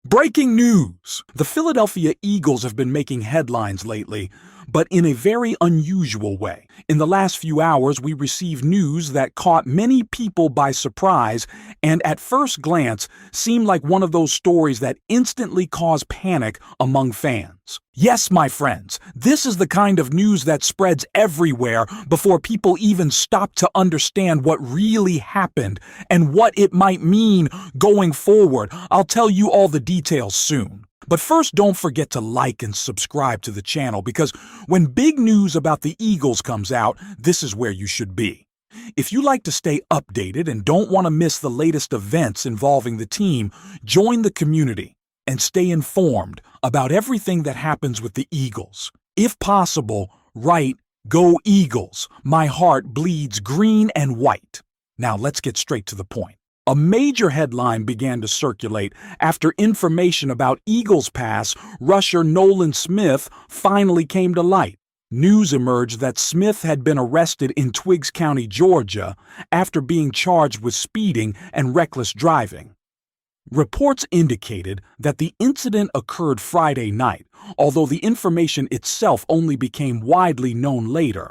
Breaking news! The Philadelphia Eagles have been making headlines lately, but in a very unusual way. In the last few hours, we received news that caught many people by surprise and at first glance seemed like one of those stories that instantly cause panic among fans. Yes, my friends, this is the kind of news that spreads everywhere before people even stop to understand what really happened and what it might mean going forward. I'll tell you all the details soon. But first, don't forget to like and subscribe to the channel because when big news about the Eagles comes out, this is where you should be. If you like to stay updated and don't want to miss the latest events involving the team, join the community and stay informed about everything that happens with the Eagles. If possible, write, "Go Eagles, my heart bleeds green and white." Now let's get straight to the point. A major headline began to circulate after information about Eagles pass rusher Nolan Smith finally came to light. News emerged that Smith had been arrested in Twiggs County, Georgia, after being charged with speeding and reckless driving. Reports indicated that the incident occurred Friday night, although the information itself only became widely known later.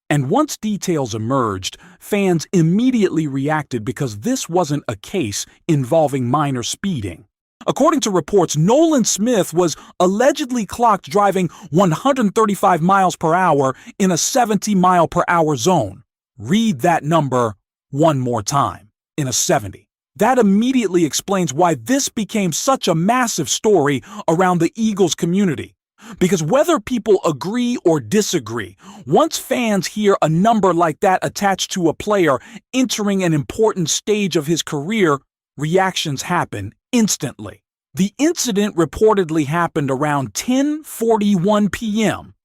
And once details emerged, fans immediately reacted because this wasn't a case involving minor speeding. According to reports, Nolan Smith was allegedly clocked driving 135 miles per hour in a 70-mile-per-hour zone. Read that number one more time, in a 70. That immediately explains why this became such a massive story around the Eagles community. Because whether people agree or disagree, once fans hear a number like that attached to a player entering an important stage of his career, reactions happen instantly. The incident reportedly happened around 10:41 p.m.,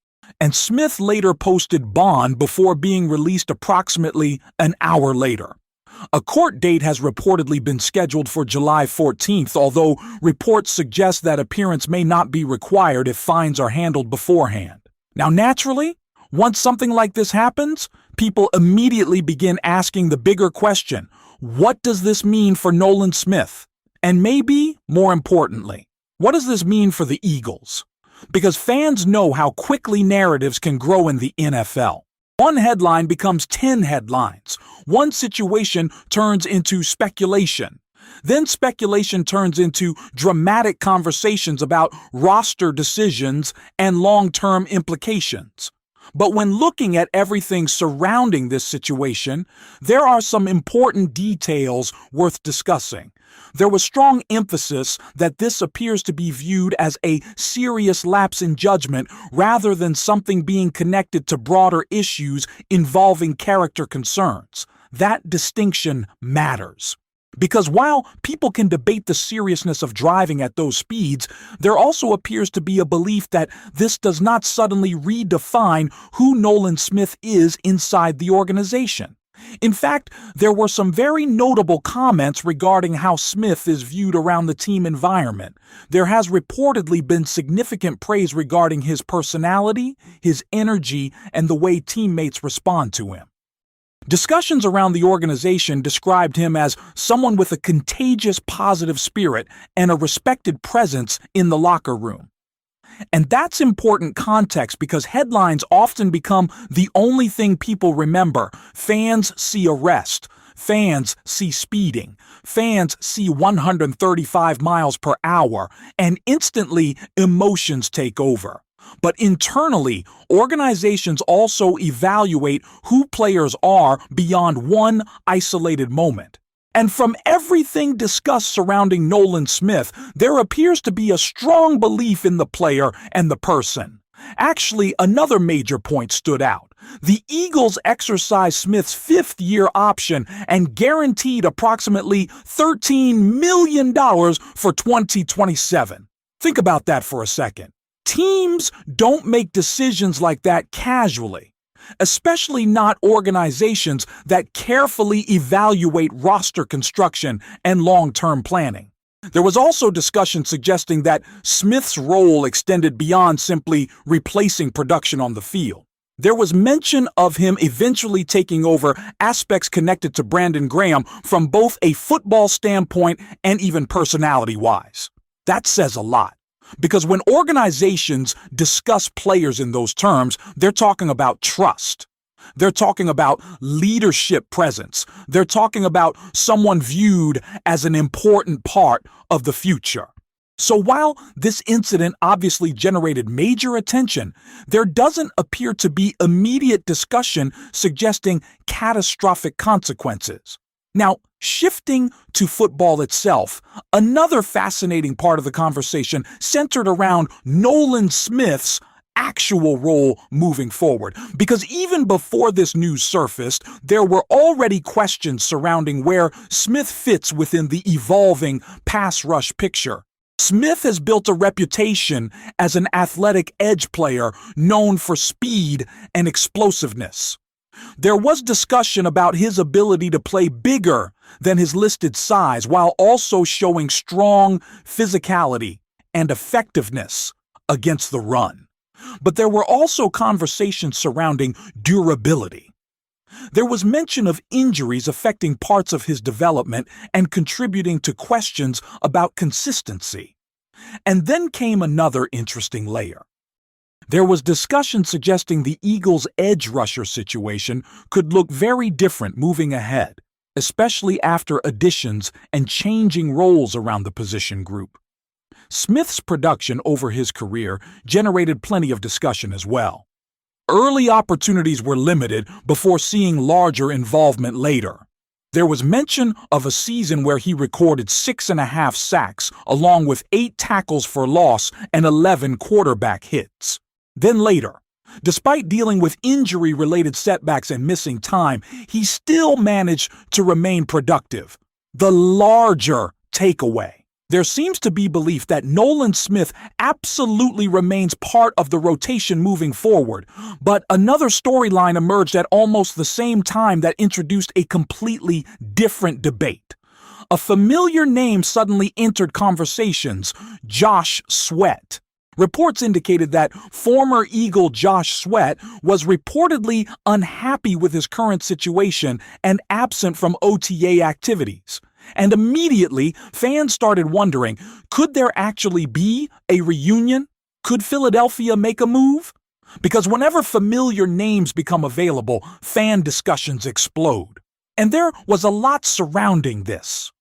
and Smith later posted bond before being released approximately an hour later. A court date has reportedly been scheduled for July 14th, although reports suggest that appearance may not be required if fines are handled beforehand. Now, naturally, once something like this happens, people immediately begin asking the bigger question, what does this mean for Nolan Smith? And maybe, more importantly, what does this mean for the Eagles? Because fans know how quickly narratives can grow in the NFL. One headline becomes 10 headlines. One situation turns into speculation. Then speculation turns into dramatic conversations about roster decisions and long-term implications. But when looking at everything surrounding this situation, there are some important details worth discussing. There was strong emphasis that this appears to be viewed as a serious lapse in judgment rather than something being connected to broader issues involving character concerns. That distinction matters. Because while people can debate the seriousness of driving at those speeds, there also appears to be a belief that this does not suddenly redefine who Nolan Smith is inside the organization. In fact, there were some very notable comments regarding how Smith is viewed around the team environment. There has reportedly been significant praise regarding his personality, his energy, and the way teammates respond to him. Discussions around the organization described him as someone with a contagious positive spirit and a respected presence in the locker room. And that's important context because headlines often become the only thing people remember. Fans see arrest. Fans see speeding. Fans see 135 miles per hour. And instantly, emotions take over. But internally, organizations also evaluate who players are beyond one isolated moment. And from everything discussed surrounding Nolan Smith, there appears to be a strong belief in the player and the person. Actually, another major point stood out. The Eagles exercised Smith's fifth-year option and guaranteed approximately $13 million for 2027. Think about that for a second. Teams don't make decisions like that casually, especially not organizations that carefully evaluate roster construction and long-term planning. There was also discussion suggesting that Smith's role extended beyond simply replacing production on the field. There was mention of him eventually taking over aspects connected to Brandon Graham from both a football standpoint and even personality-wise. That says a lot. Because when organizations discuss players in those terms, they're talking about trust. They're talking about leadership presence. They're talking about someone viewed as an important part of the future. So while this incident obviously generated major attention, there doesn't appear to be immediate discussion suggesting catastrophic consequences. Now, shifting to football itself, another fascinating part of the conversation centered around Nolan Smith's actual role moving forward. Because even before this news surfaced, there were already questions surrounding where Smith fits within the evolving pass rush picture. Smith has built a reputation as an athletic edge player known for speed and explosiveness. There was discussion about his ability to play bigger than his listed size while also showing strong physicality and effectiveness against the run. But there were also conversations surrounding durability. There was mention of injuries affecting parts of his development and contributing to questions about consistency. And then came another interesting layer. There was discussion suggesting the Eagles' edge rusher situation could look very different moving ahead, especially after additions and changing roles around the position group. Smith's production over his career generated plenty of discussion as well. Early opportunities were limited before seeing larger involvement later. There was mention of a season where he recorded 6.5 sacks, along with 8 tackles for loss and 11 quarterback hits. Then later, despite dealing with injury-related setbacks and missing time, he still managed to remain productive. The larger takeaway. There seems to be belief that Nolan Smith absolutely remains part of the rotation moving forward, but another storyline emerged at almost the same time that introduced a completely different debate. A familiar name suddenly entered conversations: Josh Sweat. Reports indicated that former Eagle Josh Sweat was reportedly unhappy with his current situation and absent from OTA activities. And immediately, fans started wondering, could there actually be a reunion? Could Philadelphia make a move? Because whenever familiar names become available, fan discussions explode. And there was a lot surrounding this.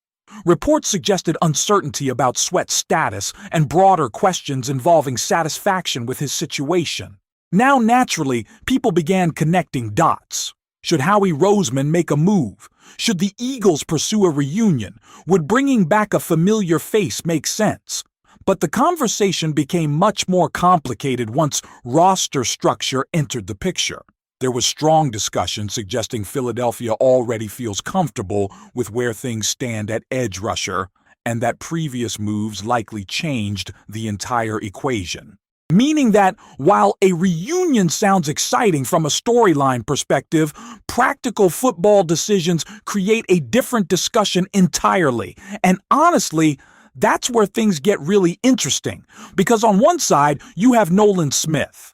Reports suggested uncertainty about Sweat's status and broader questions involving satisfaction with his situation. Now, naturally, people began connecting dots. Should Howie Roseman make a move? Should the Eagles pursue a reunion? Would bringing back a familiar face make sense? But the conversation became much more complicated once roster structure entered the picture. There was strong discussion suggesting Philadelphia already feels comfortable with where things stand at edge rusher, and that previous moves likely changed the entire equation. Meaning that while a reunion sounds exciting from a storyline perspective, practical football decisions create a different discussion entirely. And honestly, that's where things get really interesting. Because on one side, you have Nolan Smith,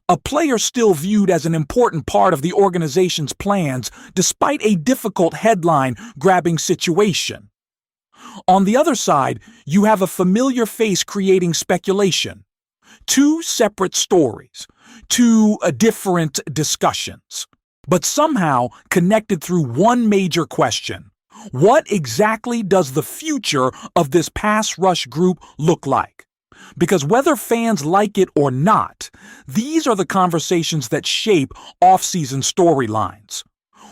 a player still viewed as an important part of the organization's plans despite a difficult headline-grabbing situation. On the other side, you have a familiar face creating speculation. Two separate stories, two different discussions, but somehow connected through one major question. What exactly does the future of this pass rush group look like? Because whether fans like it or not, these are the conversations that shape off-season storylines.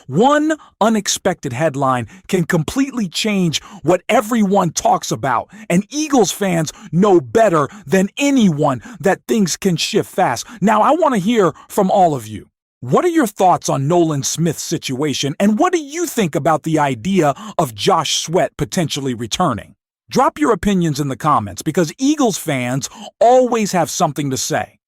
One unexpected headline can completely change what everyone talks about, and Eagles fans know better than anyone that things can shift fast. Now, I want to hear from all of you. What are your thoughts on Nolan Smith's situation, and what do you think about the idea of Josh Sweat potentially returning? Drop your opinions in the comments, because Eagles fans always have something to say.